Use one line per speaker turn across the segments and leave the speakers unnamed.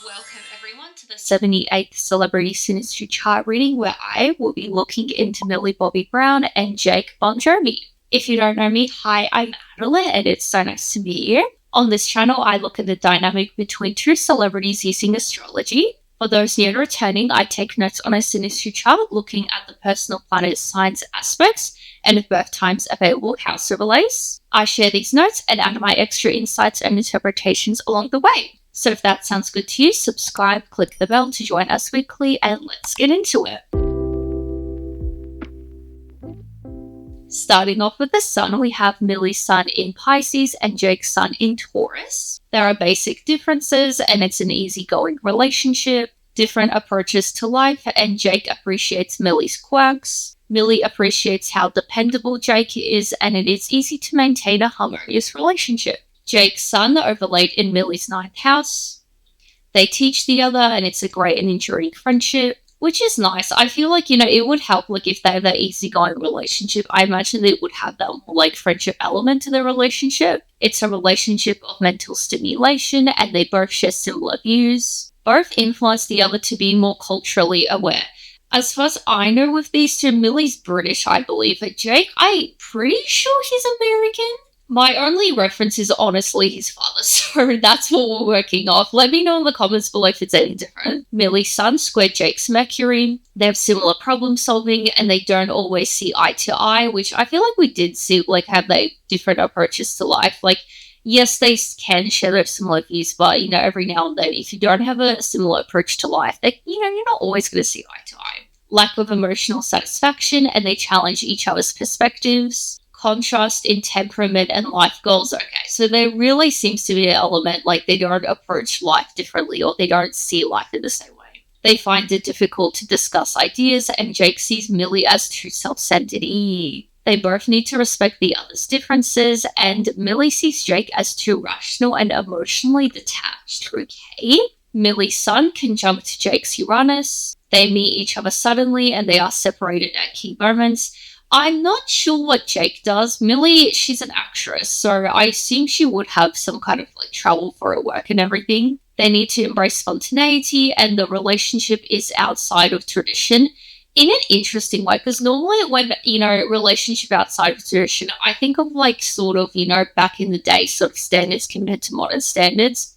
Welcome everyone to the 78th Celebrity Synastry chart reading, where I will be looking into Millie Bobby Brown and Jake Bongiovi. If you don't know me, hi, I'm Adeline and it's so nice to meet you. On this channel, I look at the dynamic between two celebrities using astrology. For those new and returning, I take notes on a Synastry chart looking at the personal planet signs aspects and birth times available house overlays. I share these notes and add my extra insights and interpretations along the way. So if that sounds good to you, subscribe, click the bell to join us weekly, and let's get into it. Starting off with the sun, we have Millie's sun in Pisces and Jake's sun in Taurus. There are basic differences and it's an easygoing relationship, different approaches to life, and Jake appreciates Millie's quirks. Millie appreciates how dependable Jake is, and it is easy to maintain a harmonious relationship. Jake's sun overlaid in Millie's 9th house. They teach the other, and it's a great and enduring friendship, which is nice. I feel like, it would help, if they have that easygoing relationship. I imagine they would have that more, friendship element to their relationship. It's a relationship of mental stimulation, and they both share similar views. Both influence the other to be more culturally aware. As far as I know with these two, Millie's British, I believe, but Jake, I'm pretty sure he's American. My only reference is honestly his father, so that's what we're working off. Let me know in the comments below if it's any different. Millie's sun squared Jake's Mercury. They have similar problem solving and they don't always see eye to eye, which I feel like we did see, have they different approaches to life. Yes, they can share their similar views, but, every now and then, if you don't have a similar approach to life, you're not always going to see eye to eye. Lack of emotional satisfaction, and they challenge each other's perspectives. Contrast in temperament and life goals. Okay, so there really seems to be an element they don't approach life differently or they don't see life in the same way. They find it difficult to discuss ideas, and Jake sees Millie as too self-centered. They both need to respect the other's differences, and Millie sees Jake as too rational and emotionally detached. Okay. Millie's sun conjunct Jake's Uranus. They meet each other suddenly and they are separated at key moments. I'm not sure what Jake does. Millie, she's an actress, so I assume she would have some kind of travel for her work and everything. They need to embrace spontaneity, and the relationship is outside of tradition in an interesting way, because normally when, relationship outside of tradition, I think of back in the day sort of standards compared to modern standards.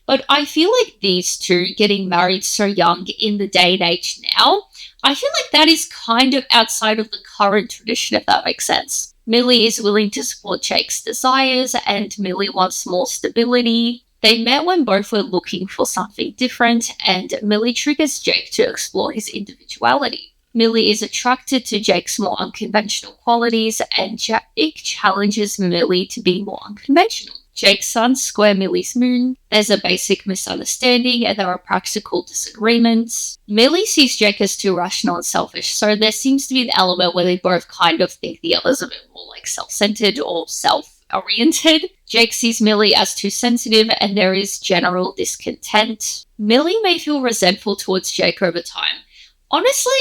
But I feel like these two getting married so young in the day and age now, I feel like that is kind of outside of the current tradition, if that makes sense. Millie is willing to support Jake's desires, and Millie wants more stability. They met when both were looking for something different, and Millie triggers Jake to explore his individuality. Millie is attracted to Jake's more unconventional qualities, and Jake challenges Millie to be more unconventional. Jake's sun square Millie's moon. There's a basic misunderstanding and there are practical disagreements. Millie sees Jake as too rational and selfish, so there seems to be an element where they both kind of think the other's a bit more self-centered or self-oriented. Jake sees Millie as too sensitive and there is general discontent. Millie may feel resentful towards Jake over time. Honestly,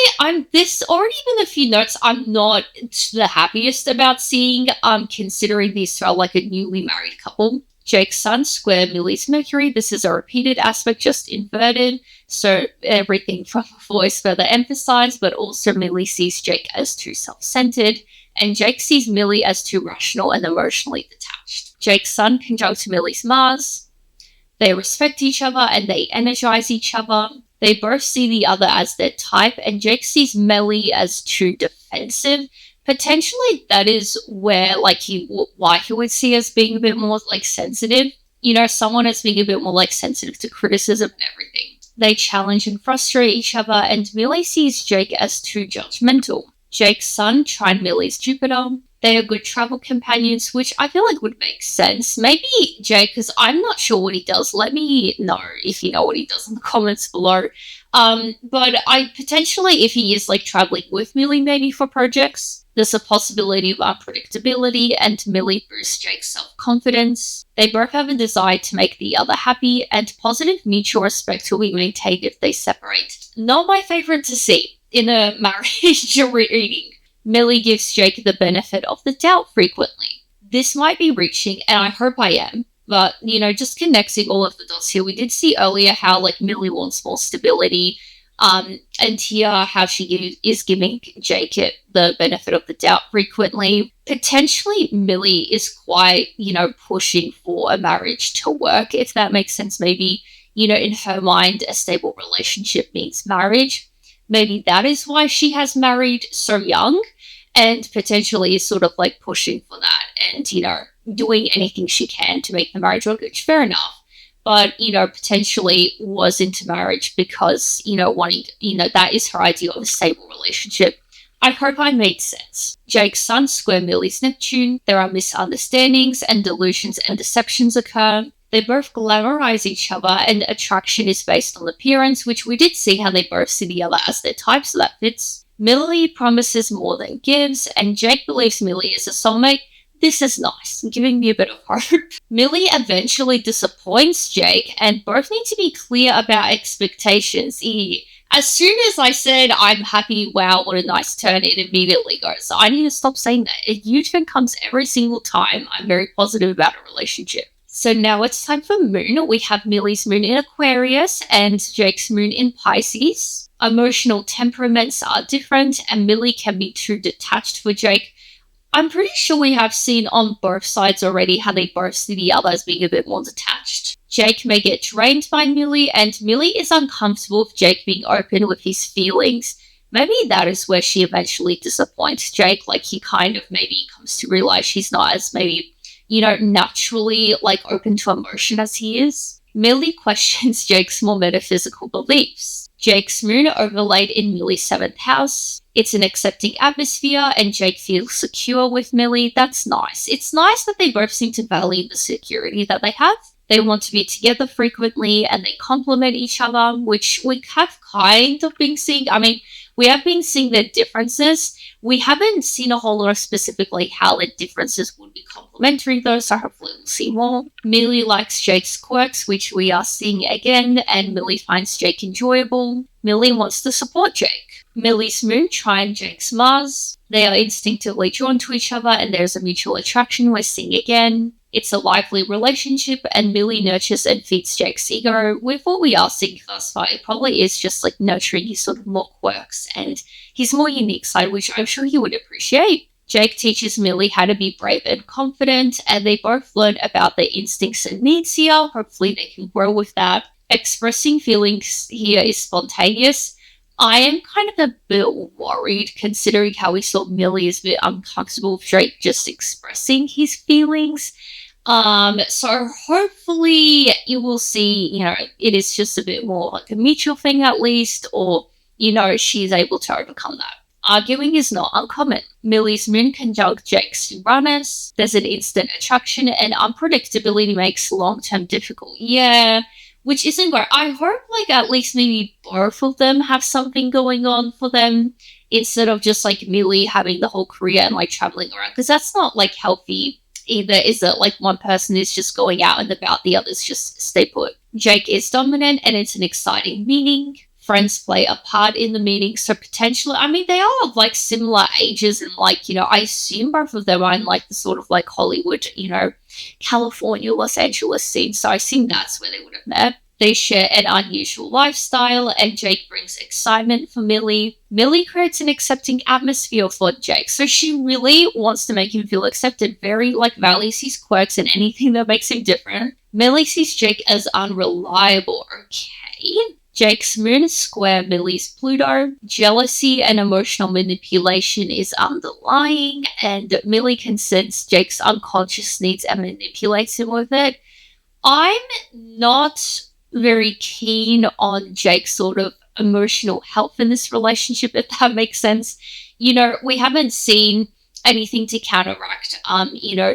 this already been a few notes I'm not the happiest about seeing, considering these two are a newly married couple. Jake's sun square Millie's Mercury. This is a repeated aspect, just inverted. So everything from before is further emphasized, but also Millie sees Jake as too self-centered, and Jake sees Millie as too rational and emotionally detached. Jake's sun conjunct Millie's Mars. They respect each other and they energize each other. They both see the other as their type, and Jake sees Millie as too defensive. Potentially, that is where, why he would see as being a bit more, sensitive. Someone as being a bit more, sensitive to criticism and everything. They challenge and frustrate each other, and Millie sees Jake as too judgmental. Jake's sun trine Millie's Jupiter. They are good travel companions, which I feel would make sense. Maybe Jake, because I'm not sure what he does. Let me know if you know what he does in the comments below. But I potentially, if he is traveling with Millie maybe for projects, there's a possibility of unpredictability, and Millie boosts Jake's self-confidence. They both have a desire to make the other happy, and positive mutual respect will be maintained if they separate. Not my favorite to see in a marriage reading. Millie gives Jake the benefit of the doubt frequently. This might be reaching, and I hope I am, But, just connecting all of the dots here, we did see earlier how, like, Millie wants more stability. And here, how she is giving Jake the benefit of the doubt frequently. Potentially, Millie is quite, pushing for a marriage to work, if that makes sense. Maybe, in her mind, a stable relationship means marriage. Maybe that is why she has married so young and potentially is sort of like pushing for that and, doing anything she can to make the marriage work, which fair enough. But, potentially was into marriage because, wanting, that is her idea of a stable relationship. I hope I made sense. Jake's sun square Millie's Neptune. There are misunderstandings and delusions and deceptions occur. They both glamorize each other, and attraction is based on appearance, which we did see how they both see the other as their type, so that fits. Millie promises more than gives, and Jake believes Millie is a soulmate. This is nice, giving me a bit of hope. Millie eventually disappoints Jake, and both need to be clear about expectations. As soon as I said, I'm happy, wow, what a nice turn, it immediately goes. So I need to stop saying that. A U-turn comes every single time I'm very positive about a relationship. So now it's time for moon. We have Millie's moon in Aquarius and Jake's moon in Pisces. Emotional temperaments are different, and Millie can be too detached for Jake. I'm pretty sure we have seen on both sides already how they both see the other as being a bit more detached. Jake may get drained by Millie, and Millie is uncomfortable with Jake being open with his feelings. Maybe that is where she eventually disappoints Jake, like he kind of maybe comes to realize she's not as maybe, naturally like open to emotion as he is. Millie questions Jake's more metaphysical beliefs. Jake's moon overlaid in Millie's 7th house. It's an accepting atmosphere, and Jake feels secure with Millie. That's nice. It's nice that they both seem to value the security that they have. They want to be together frequently, and they complement each other, which we have kind of been seeing. I mean, we have been seeing their differences. We haven't seen a whole lot of specifically how their differences would be complementary, though, so hopefully we'll see more. Millie likes Jake's quirks, which we are seeing again, and Millie finds Jake enjoyable. Millie wants to support Jake. Millie's moon trine Jake's Mars. They are instinctively drawn to each other, and there's a mutual attraction we're seeing again. It's a lively relationship, and Millie nurtures and feeds Jake's ego. With what we are seeing thus far, it probably is just like nurturing his sort of more quirks and his more unique side, which I'm sure he would appreciate. Jake teaches Millie how to be brave and confident, and they both learn about their instincts and needs here. Hopefully they can grow with that. Expressing feelings here is spontaneous. I am kind of a bit worried considering how we saw Millie is a bit uncomfortable with Jake just expressing his feelings. So hopefully you will see, it is just a bit more like a mutual thing at least, or, she's able to overcome that. Arguing is not uncommon. Millie's moon conjunct Jake's Uranus. There's an instant attraction, and unpredictability makes long-term difficult. Yeah, which isn't great. I hope, at least maybe both of them have something going on for them, instead of just, Millie having the whole career and, traveling around, because that's not, healthy either, is it? One person is just going out and about, the others just stay put. Jake is dominant, and it's an exciting meeting. Friends play a part in the meeting, so potentially, they are of, similar ages, and, I assume both of them are in, the sort of, Hollywood, California, Los Angeles scene, so I assume that's where they would have met. They share an unusual lifestyle, and Jake brings excitement for Millie. Millie creates an accepting atmosphere for Jake, so she really wants to make him feel accepted, very, values his quirks and anything that makes him different. Millie sees Jake as unreliable, okay? Jake's moon is square Millie's Pluto. Jealousy and emotional manipulation is underlying, and Millie can sense Jake's unconscious needs and manipulates him with it. I'm not very keen on Jake's sort of emotional health in this relationship, if that makes sense. We haven't seen anything to counteract,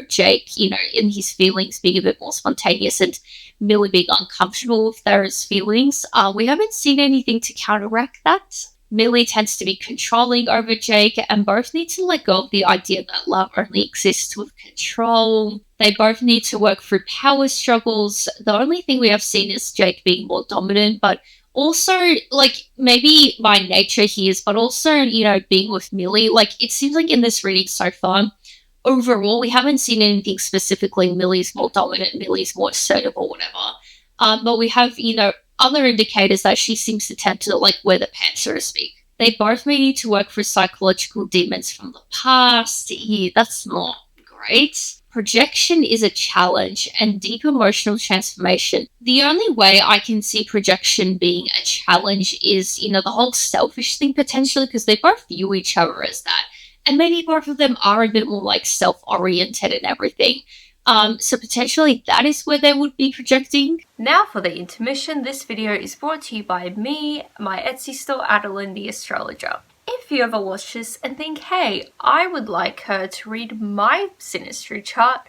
Jake, in his feelings being a bit more spontaneous and Millie being uncomfortable with those feelings. We haven't seen anything to counteract that. Millie tends to be controlling over Jake, and both need to let go of the idea that love only exists with control. They both need to work through power struggles. The only thing we have seen is Jake being more dominant, but also, maybe by nature he is, but also, being with Millie. It seems like in this reading so far, overall, we haven't seen anything specifically Millie's more dominant, Millie's more assertive or whatever. But we have, other indicators that she seems to tend to like wear the pants, so to speak. They both may need to work through psychological demons from the past. Yeah, that's not great. Projection is a challenge and deep emotional transformation. The only way I can see projection being a challenge is, the whole selfish thing potentially, because they both view each other as that. And maybe both of them are a bit more like self-oriented and everything. So potentially that is where they would be projecting.
Now for the intermission, this video is brought to you by me, my Etsy store, Adeline the Astrologer. If you ever watch this and think, hey, I would like her to read my Synastry chart,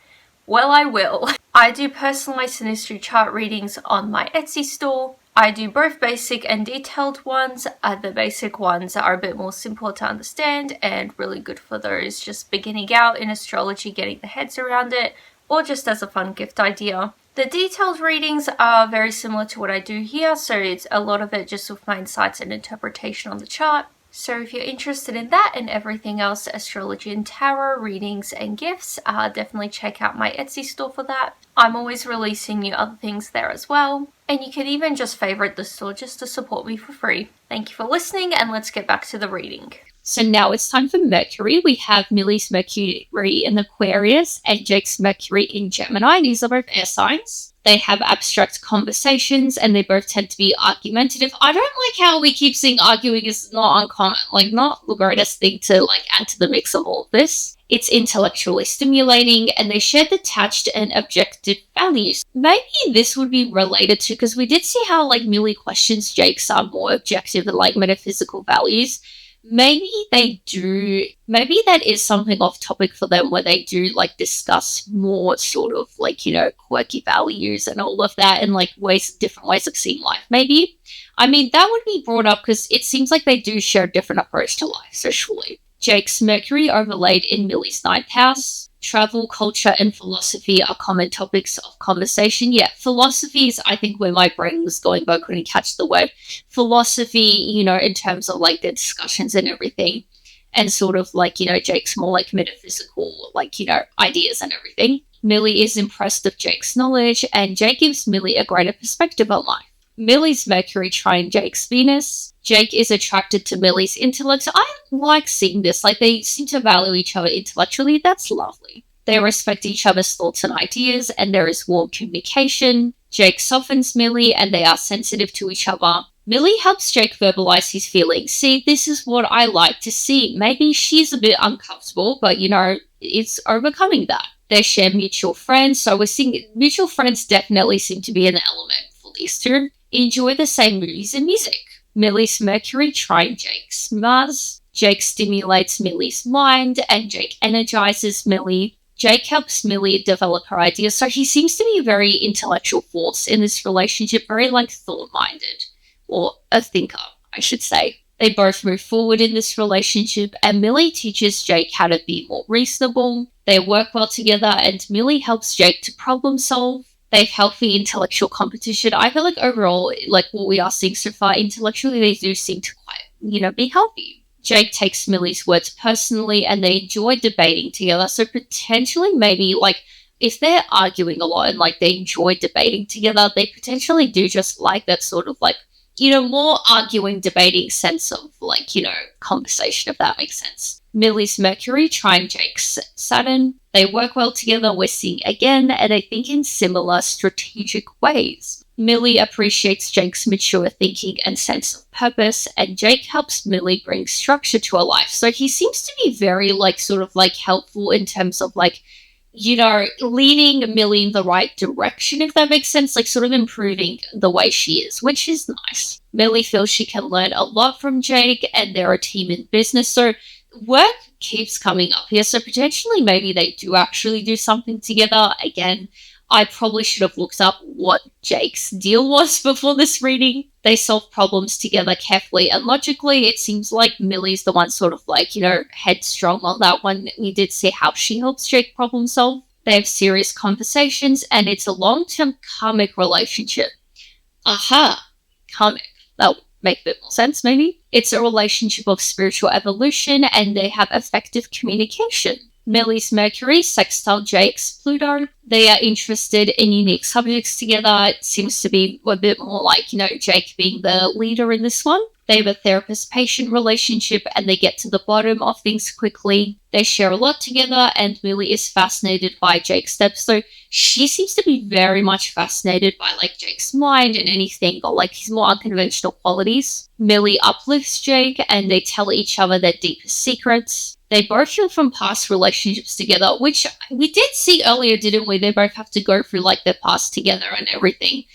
well, I will. I do personalized Synastry chart readings on my Etsy store. I do both basic and detailed ones. The basic ones are a bit more simple to understand and really good for those just beginning out in astrology, getting their heads around it, or just as a fun gift idea. The detailed readings are very similar to what I do here, so it's a lot of it just with my insights and interpretation on the chart. So if you're interested in that and everything else, astrology and tarot, readings and gifts, definitely check out my Etsy store for that. I'm always releasing new other things there as well. And you can even just favorite the store just to support me for free. Thank you for listening, and let's get back to the reading.
So now it's time for Mercury. We have Millie's Mercury in Aquarius and Jake's Mercury in Gemini. These are both air signs. They have abstract conversations and they both tend to be argumentative. I don't like how we keep seeing arguing is not uncommon, like not the greatest thing to like add to the mix of all of this. It's intellectually stimulating and they share detached and objective values. Maybe this would be related to, because we did see how like Millie questions Jake's more objective and like metaphysical values. Maybe they do, maybe that is something off topic for them where they do like discuss more sort of like, quirky values and all of that and like different ways of seeing life. Maybe, I mean, that would be brought up because it seems like they do share a different approach to life, so surely. Jake's Mercury overlaid in Millie's 9th house. Travel, culture, and philosophy are common topics of conversation. Yeah, philosophy is, I think, where my brain was going, but I couldn't catch the word. Philosophy, in terms of, like, the discussions and everything. And sort of, like, Jake's more, like, metaphysical, like, ideas and everything. Millie is impressed with Jake's knowledge, and Jake gives Millie a greater perspective on life. Millie's Mercury trine Jake's Venus. Jake is attracted to Millie's intellect. So I like seeing this. Like, they seem to value each other intellectually. That's lovely. They respect each other's thoughts and ideas, and there is warm communication. Jake softens Millie, and they are sensitive to each other. Millie helps Jake verbalize his feelings. See, this is what I like to see. Maybe she's a bit uncomfortable, but, it's overcoming that. They share mutual friends, so we're seeing mutual friends definitely seem to be an element for these two. Enjoy the same movies and music. Millie's Mercury trine Jake's Mars. Jake stimulates Millie's mind and Jake energizes Millie. Jake helps Millie develop her ideas, so he seems to be a very intellectual force in this relationship, very like thought-minded, or a thinker, I should say. They both move forward in this relationship and Millie teaches Jake how to be more reasonable. They work well together and Millie helps Jake to problem solve. They have healthy intellectual competition. I feel like overall, like what we are seeing so far, intellectually, they do seem to quite, be healthy. Jake takes Millie's words personally and they enjoy debating together. So potentially maybe like if they're arguing a lot and like they enjoy debating together, they potentially do just like that sort of like, more arguing, debating sense of like, conversation, if that makes sense. Millie's Mercury trine Jake's Saturn. They work well together, we're seeing again, and I think in similar strategic ways. Millie appreciates Jake's mature thinking and sense of purpose, and Jake helps Millie bring structure to her life. So he seems to be very, like, sort of, like, helpful in terms of, like, leading Millie in the right direction, if that makes sense, like, sort of improving the way she is, which is nice. Millie feels she can learn a lot from Jake, and they're a team in business, so work keeps coming up here, so potentially maybe they do actually do something together. Again, I probably should have looked up what Jake's deal was before this reading. They solve problems together carefully and logically. It seems like Millie's the one sort of like, headstrong on that one. We did see how she helps Jake problem solve. They have serious conversations and it's a long-term karmic relationship. Aha, karmic. That would make a bit more sense, maybe. It's a relationship of spiritual evolution and they have effective communication. Millie's Mercury, sextile Jake's Pluto. They are interested in unique subjects together. It seems to be a bit more like, Jake being the leader in this one. They have a therapist-patient relationship and they get to the bottom of things quickly. They share a lot together and Millie is fascinated by Jake's steps. So she seems to be very much fascinated by Jake's mind and anything or his more unconventional qualities. Millie uplifts Jake and they tell each other their deepest secrets. They both heal from past relationships together, which we did see earlier, didn't we? They both have to go through their past together and everything.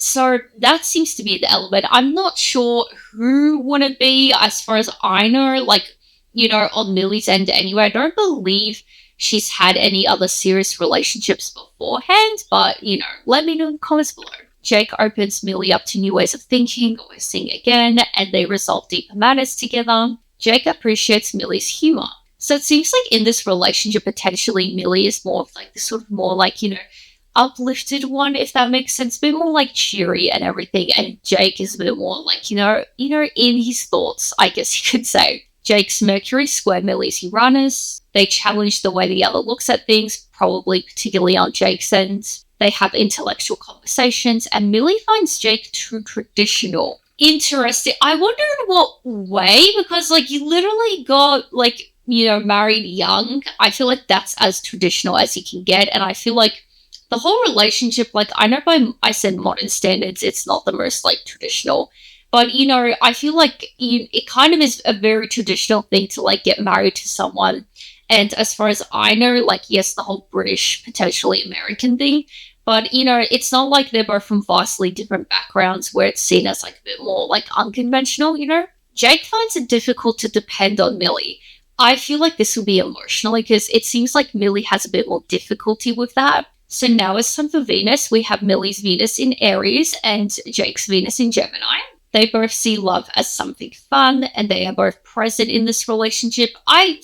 So that seems to be the element. I'm not sure who would it be as far as I know, on Millie's end anyway. I don't believe she's had any other serious relationships beforehand, but, let me know in the comments below. Jake opens Millie up to new ways of thinking or seeing again, and they resolve deeper matters together. Jake appreciates Millie's humor. So it seems in this relationship, potentially Millie is more of this sort of more uplifted one, if that makes sense. A bit more cheery and everything. And Jake is a bit more in his thoughts, I guess you could say. Jake's Mercury square Millie's Uranus. They challenge the way the other looks at things, probably particularly on Jake's end. They have intellectual conversations, and Millie finds Jake too traditional. Interesting. I wonder in what way, because you literally got married young. I feel that's as traditional as you can get, and I feel the whole relationship, I know I said modern standards, it's not the most traditional, but I feel it kind of is a very traditional thing to get married to someone. And as far as I know, yes, the whole British, potentially American thing, but it's not they're both from vastly different backgrounds where it's seen as a bit more unconventional. Jake finds it difficult to depend on Millie. I feel this will be emotional because it seems Millie has a bit more difficulty with that. So now it's time for Venus. We have Millie's Venus in Aries and Jake's Venus in Gemini. They both see love as something fun and they are both present in this relationship. I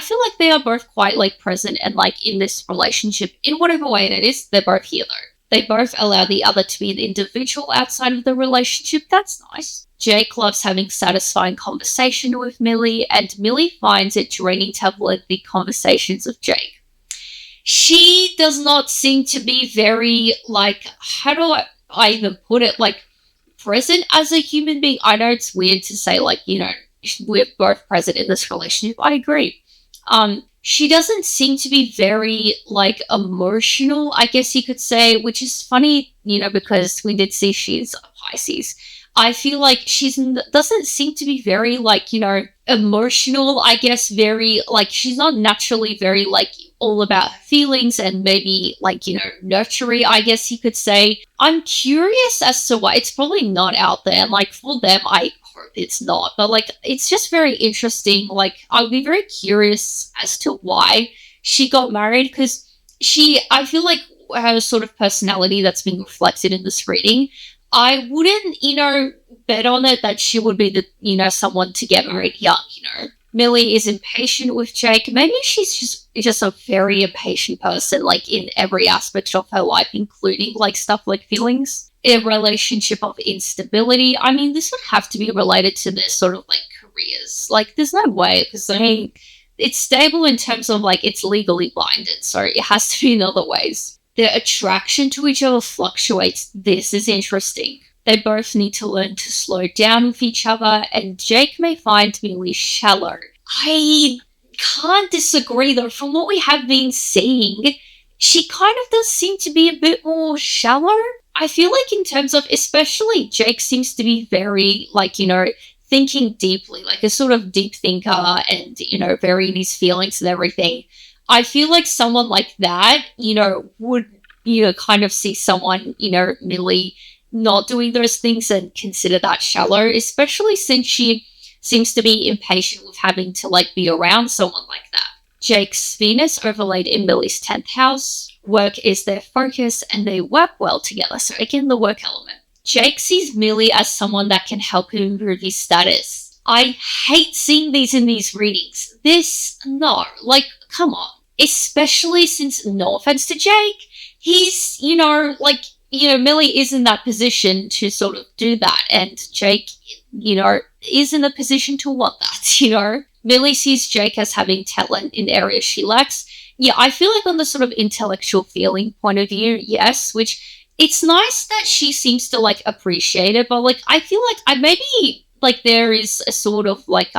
feel they are both quite present and in this relationship in whatever way it is. They're both here though. They both allow the other to be an individual outside of the relationship. That's nice. Jake loves having satisfying conversation with Millie, and Millie finds it draining to have lengthy conversations with Jake. She does not seem to be very, how do I even put it, present as a human being. I know it's weird to say, we're both present in this relationship. I agree. She doesn't seem to be very, emotional, I guess you could say, which is funny, because we did see she's a Pisces. I feel she doesn't seem to be very, emotional, I guess, very, she's not naturally very, all about feelings and maybe, nurturing, I guess you could say. I'm curious as to why. It's probably not out there. For them, I hope it's not. But, it's just very interesting. I'll be very curious as to why she got married, because I feel her sort of personality that's being reflected in this reading, I wouldn't, bet on it that she would be the, someone to get married young, Millie is impatient with Jake. Maybe she's just a very impatient person, in every aspect of her life, including, stuff like feelings. A relationship of instability. I mean, this would have to be related to their sort of, careers. There's no way, because, it's stable in terms of, it's legally blinded, so it has to be in other ways. Their attraction to each other fluctuates. This is interesting. They both need to learn to slow down with each other, and Jake may find Millie shallow. I can't disagree though. From what we have been seeing, she kind of does seem to be a bit more shallow. I feel in terms of, especially Jake seems to be very, thinking deeply, a sort of deep thinker and, very in his feelings and everything. I feel someone like that, would, kind of see someone, Millie not doing those things and consider that shallow, especially since she seems to be impatient with having to be around someone like that. Jake's Venus overlaid in Millie's 10th house. Work is their focus and they work well together. So again, the work element. Jake sees Millie as someone that can help him improve his status. I hate seeing these in these readings. No, come on. Especially since, no offense to Jake, he's, Millie is in that position to sort of do that, and Jake, is in a position to want that, Millie sees Jake as having talent in areas she lacks. Yeah, I feel like on the sort of intellectual feeling point of view, yes, which it's nice that she seems to like appreciate it, but like I feel like I maybe like there is a sort of like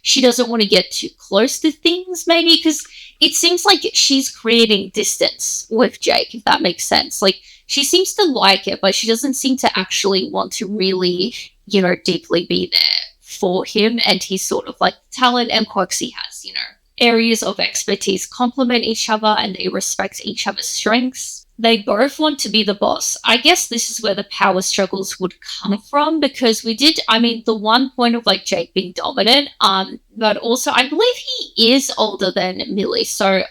she doesn't want to get too close to things maybe because it seems like she's creating distance with Jake, if that makes sense. Like she seems to like it, but she doesn't seem to actually want to really, deeply be there for him and his sort of like talent and quirks he has, Areas of expertise complement each other and they respect each other's strengths. They both want to be the boss. I guess this is where the power struggles would come from because the one point of like Jake being dominant, but also I believe he is older than Millie. So,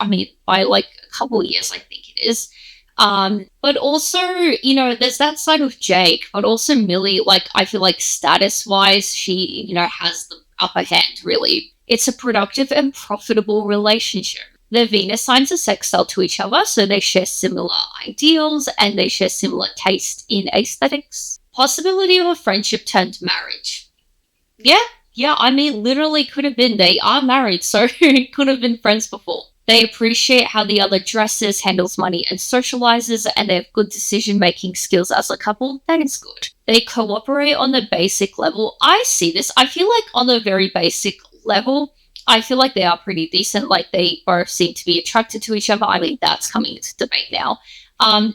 by like a couple of years, I think it is. But also, there's that side of Jake, but also Millie, like, I feel like status-wise, she, has the upper hand, really. It's a productive and profitable relationship. Their Venus signs are sextile to each other, so they share similar ideals and they share similar taste in aesthetics. Possibility of a friendship turned marriage. Yeah, literally could have been. They are married, so could have been friends before. They appreciate how the other dresses, handles money, and socializes, and they have good decision-making skills as a couple. That is good. They cooperate on the basic level. I see this. I feel like on the very basic level, I feel like they are pretty decent. Like, they both seem to be attracted to each other. That's coming into debate now.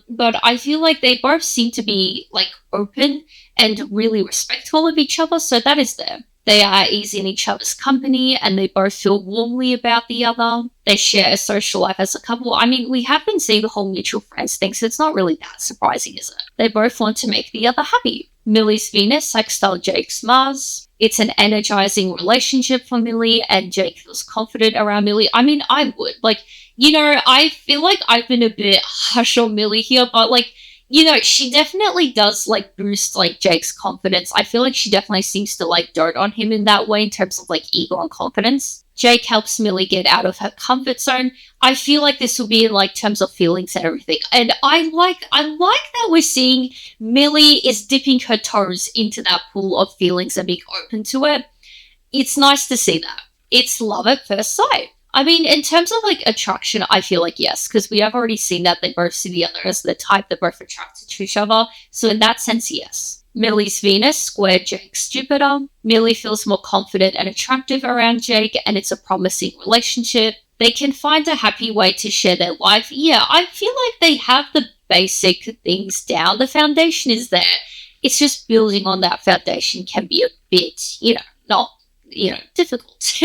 But I feel like they both seem to be, like, open and really respectful of each other, so that is there. They are easy in each other's company, and they both feel warmly about the other. They share a social life as a couple. We have been seeing the whole mutual friends thing, so it's not really that surprising, is it? They both want to make the other happy. Millie's Venus sextile Jake's Mars. It's an energizing relationship for Millie, and Jake feels confident around Millie. I would. I feel like I've been a bit harsh on Millie here, but, she definitely does, boost, Jake's confidence. I feel like she definitely seems to, dote on him in that way in terms of, ego and confidence. Jake helps Millie get out of her comfort zone. I feel like this will be in, terms of feelings and everything. And I like that we're seeing Millie is dipping her toes into that pool of feelings and being open to it. It's nice to see that. It's love at first sight. In terms of, attraction, I feel like yes, because we have already seen that they both see the other as the type, they're both attracted to each other. So in that sense, yes. Millie's Venus squared Jake's Jupiter. Millie feels more confident and attractive around Jake, and it's a promising relationship. They can find a happy way to share their life. Yeah, I feel like they have the basic things down. The foundation is there. It's just building on that foundation can be a bit, not, difficult.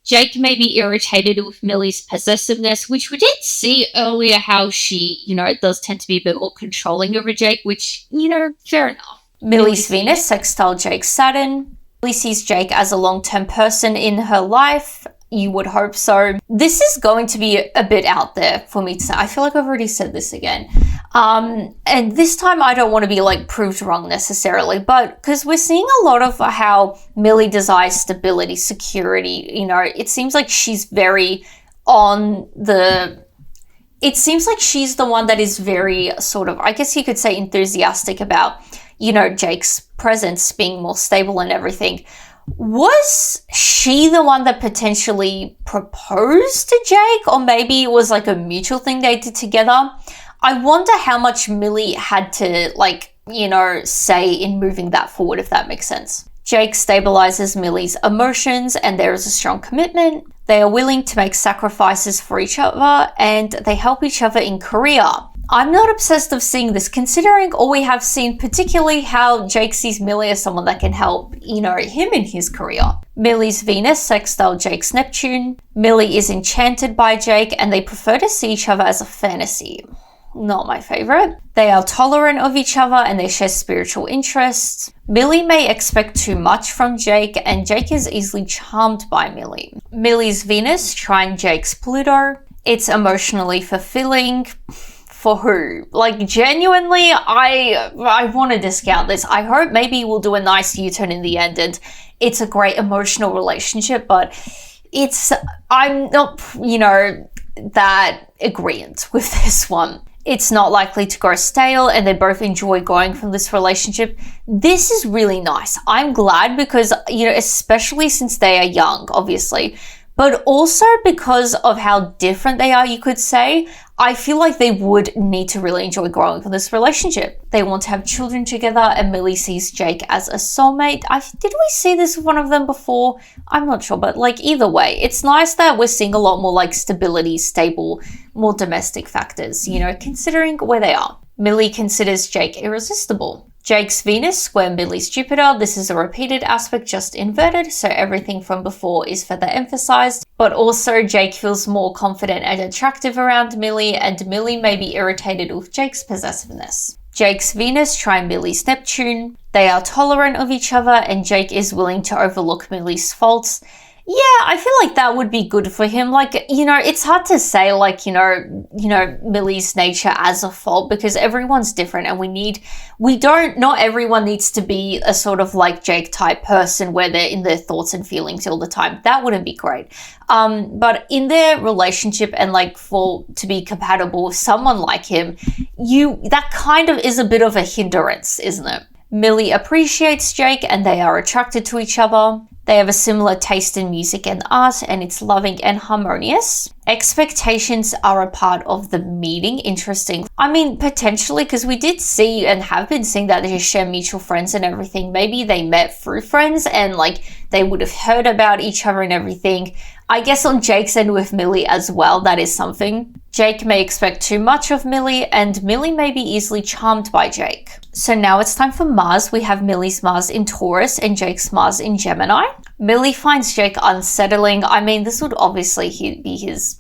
Jake may be irritated with Millie's possessiveness, which we did see earlier how she, does tend to be a bit more controlling over Jake, which, fair enough.
Millie's Venus sextile Jake's Saturn. Millie sees Jake as a long-term person in her life. You would hope so. This is going to be a bit out there for me to say. I feel like I've already said this again. And this time I don't want to be proved wrong necessarily, but because we're seeing a lot of how Millie desires stability, security, it seems like she's very it seems like she's the one that is very sort of, I guess you could say, enthusiastic about, Jake's presence being more stable and everything. Was she the one that potentially proposed to Jake? Or maybe it was a mutual thing they did together? I wonder how much Millie had to, say in moving that forward, if that makes sense. Jake stabilizes Millie's emotions and there is a strong commitment. They are willing to make sacrifices for each other and they help each other in career. I'm not obsessed of seeing this, considering all we have seen, particularly how Jake sees Millie as someone that can help, him in his career. Millie's Venus sextile Jake's Neptune. Millie is enchanted by Jake and they prefer to see each other as a fantasy. Not my favorite. They are tolerant of each other and they share spiritual interests. Millie may expect too much from Jake and Jake is easily charmed by Millie. Millie's Venus trine Jake's Pluto. It's emotionally fulfilling. For who? Genuinely, I want to discount this. I hope maybe we'll do a nice U-turn in the end and it's a great emotional relationship, but I'm not, that agreeant with this one.
It's not likely to grow stale and they both enjoy growing from this relationship. This is really nice. I'm glad because, especially since they are young, obviously, but also because of how different they are, you could say, I feel like they would need to really enjoy growing from this relationship. They want to have children together and Millie sees Jake as a soulmate. Did we see this with one of them before? I'm not sure, but either way, it's nice that we're seeing a lot more stability, stable, more domestic factors, considering where they are. Millie considers Jake irresistible. Jake's Venus square Millie's Jupiter. This is a repeated aspect, just inverted, so everything from before is further emphasized. But also Jake feels more confident and attractive around Millie, and Millie may be irritated with Jake's possessiveness. Jake's Venus trine Millie's Neptune. They are tolerant of each other, and Jake is willing to overlook Millie's faults. Yeah, I feel like that would be good for him. It's hard to say, Millie's nature as a fault because everyone's different and not everyone needs to be a sort of Jake type person where they're in their thoughts and feelings all the time. That wouldn't be great. But in their relationship and to be compatible with someone like him, that kind of is a bit of a hindrance, isn't it? Millie appreciates Jake and they are attracted to each other. They have a similar taste in music and art, and it's loving and harmonious. Expectations are a part of the meeting. Interesting. Potentially, because we did see and have been seeing that they share mutual friends and everything. Maybe they met through friends and they would have heard about each other and everything. I guess on Jake's end with Millie as well, that is something. Jake may expect too much of Millie, and Millie may be easily charmed by Jake. So now it's time for Mars. We have Millie's Mars in Taurus and Jake's Mars in Gemini. Millie finds Jake unsettling. This would obviously be his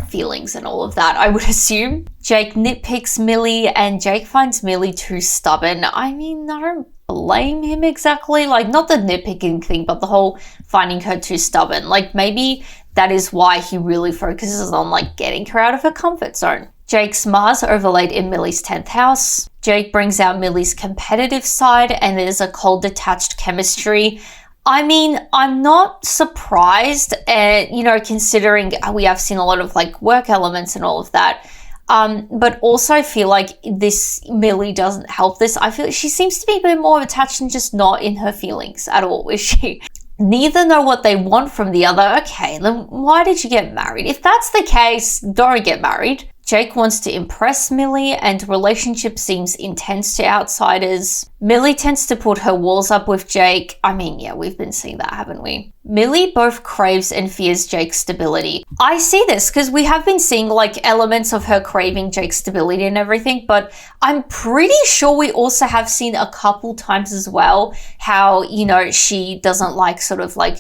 feelings and all of that, I would assume. Jake nitpicks Millie and Jake finds Millie too stubborn. I don't blame him exactly. Not the nitpicking thing, but the whole finding her too stubborn. Maybe that is why he really focuses on getting her out of her comfort zone. Jake's Mars overlaid in Millie's 10th house. Jake brings out Millie's competitive side and there's a cold detached chemistry. I'm not surprised, considering we have seen a lot of work elements and all of that. But also I feel like this Millie doesn't help this. I feel she seems to be a bit more attached and just not in her feelings at all, is she? Neither know what they want from the other. Okay, then why did you get married? If that's the case, don't get married. Jake wants to impress Millie and relationship seems intense to outsiders. Millie tends to put her walls up with Jake. We've been seeing that, haven't we? Millie both craves and fears Jake's stability. I see this because we have been seeing elements of her craving Jake's stability and everything, but I'm pretty sure we also have seen a couple times as well how, she doesn't like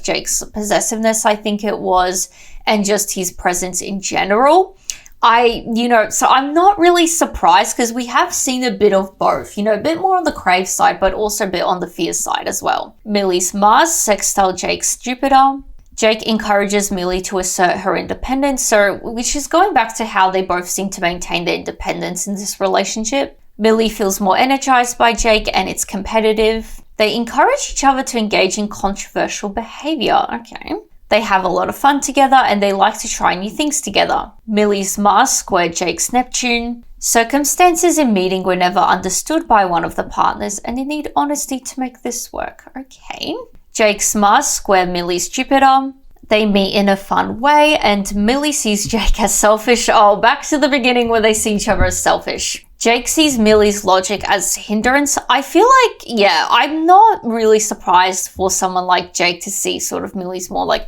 Jake's possessiveness, I think it was, and just his presence in general. So I'm not really surprised because we have seen a bit of both, a bit more on the crave side, but also a bit on the fear side as well. Millie's Mars sextile Jake's Jupiter. Jake encourages Millie to assert her independence, which is going back to how they both seem to maintain their independence in this relationship. Millie feels more energized by Jake and it's competitive. They encourage each other to engage in controversial behavior. Okay. They have a lot of fun together and they like to try new things together. Millie's Mars squared Jake's Neptune. Circumstances in meeting were never understood by one of the partners and they need honesty to make this work. Okay. Jake's Mars squared Millie's Jupiter. They meet in a fun way and Millie sees Jake as selfish. Oh, back to the beginning where they see each other as selfish. Jake sees Millie's logic as hindrance. I feel I'm not really surprised for someone like Jake to see Millie's more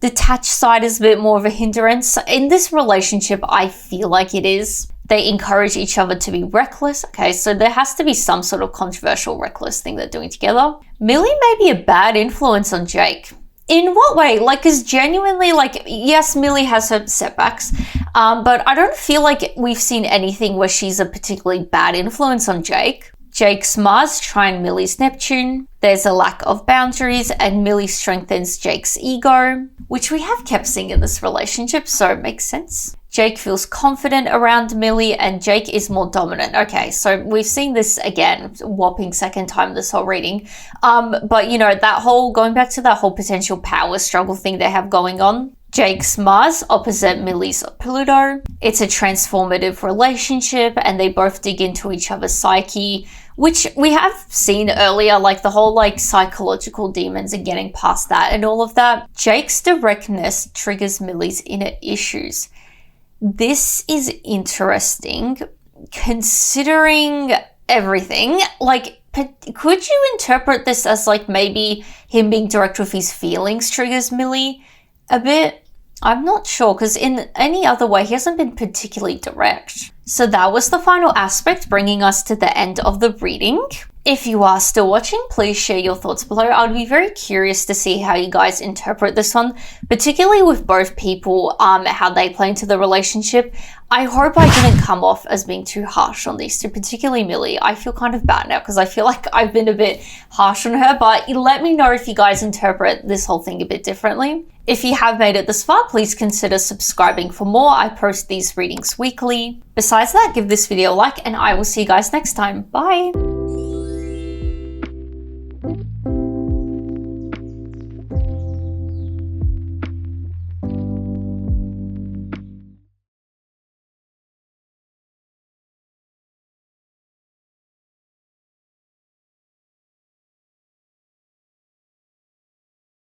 detached side as a bit more of a hindrance. In this relationship, I feel like it is. They encourage each other to be reckless. Okay, so there has to be some sort of controversial reckless thing they're doing together. Millie may be a bad influence on Jake. In what way? Because genuinely, yes, Millie has her setbacks, but I don't feel like we've seen anything where she's a particularly bad influence on Jake. Jake's Mars trine Millie's Neptune. There's a lack of boundaries and Millie strengthens Jake's ego, which we have kept seeing in this relationship, so it makes sense. Jake feels confident around Millie and Jake is more dominant. Okay, so we've seen this again, whopping second time this whole reading. But that whole, going back to that whole potential power struggle thing they have going on, Jake's Mars opposite Millie's Pluto. It's a transformative relationship and they both dig into each other's psyche, which we have seen earlier, like the whole like psychological demons and getting past that and all of that. Jake's directness triggers Millie's inner issues. This is interesting considering everything. Like, could you interpret this as like maybe him being direct with his feelings triggers Millie a bit? I'm not sure, because in any other way, he hasn't been particularly direct. So that was the final aspect, bringing us to the end of the reading. If you are still watching, please share your thoughts below. I would be very curious to see how you guys interpret this one, particularly with both people, how they play into the relationship. I hope I didn't come off as being too harsh on these two, particularly Millie. I feel kind of bad now because I feel like I've been a bit harsh on her, but let me know if you guys interpret this whole thing a bit differently. If you have made it this far, please consider subscribing for more. I post these readings weekly. Besides that, give this video a like and I will see you guys next time. Bye!